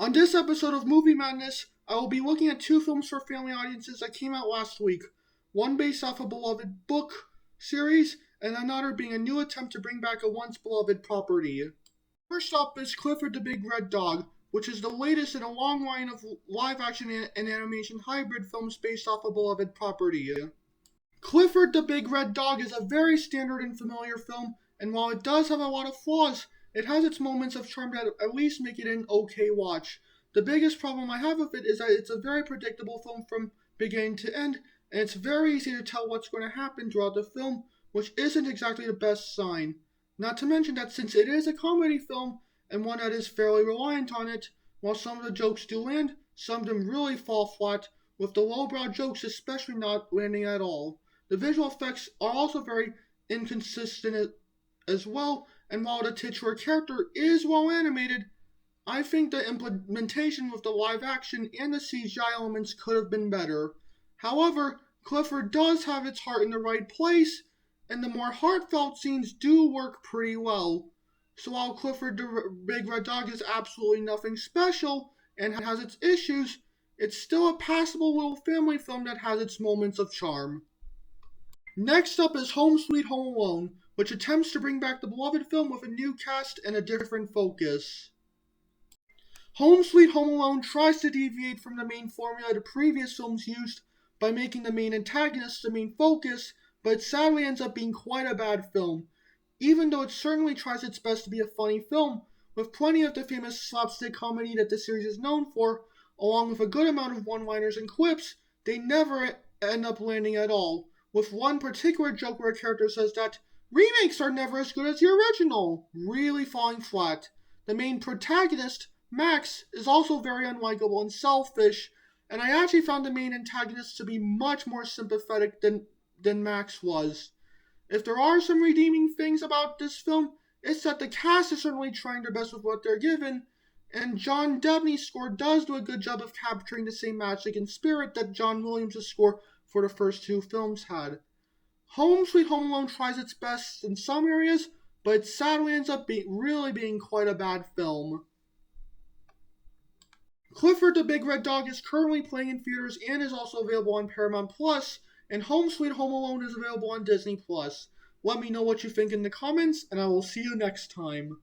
On this episode of Movie Madness, I will be looking at two films for family audiences that came out last week. One based off a beloved book series, and another being a new attempt to bring back a once beloved property. First up is Clifford the Big Red Dog, which is the latest in a long line of live action and animation hybrid films based off a beloved property. Clifford the Big Red Dog is a very standard and familiar film, and while it does have a lot of flaws, it has its moments of charm that at least make it an okay watch. The biggest problem I have with it is that it's a very predictable film from beginning to end, and it's very easy to tell what's going to happen throughout the film, which isn't exactly the best sign. Not to mention that since it is a comedy film, and one that is fairly reliant on it, while some of the jokes do land, some of them really fall flat, with the lowbrow jokes especially not landing at all. The visual effects are also very inconsistent as well, and while the titular character is well animated, I think the implementation with the live action and the CGI elements could have been better. However, Clifford does have its heart in the right place, and the more heartfelt scenes do work pretty well. So while Clifford the Big Red Dog is absolutely nothing special and has its issues, it's still a passable little family film that has its moments of charm. Next up is Home Sweet Home Alone, which attempts to bring back the beloved film with a new cast and a different focus. Home Sweet Home Alone tries to deviate from the main formula the previous films used by making the main antagonist the main focus, but it sadly ends up being quite a bad film. Even though it certainly tries its best to be a funny film, with plenty of the famous slapstick comedy that the series is known for, along with a good amount of one-liners and quips, they never end up landing at all, with one particular joke where a character says that remakes are never as good as the original, really falling flat. The main protagonist, Max, is also very unlikable and selfish, and I actually found the main antagonist to be much more sympathetic than Max was. If there are some redeeming things about this film, it's that the cast is certainly trying their best with what they're given, and John Debney's score does do a good job of capturing the same magic and spirit that John Williams' score for the first two films had. Home Sweet Home Alone tries its best in some areas, but it sadly ends up really being quite a bad film. Clifford the Big Red Dog is currently playing in theaters and is also available on Paramount Plus, and Home Sweet Home Alone is available on Disney Plus. Let me know what you think in the comments, and I will see you next time.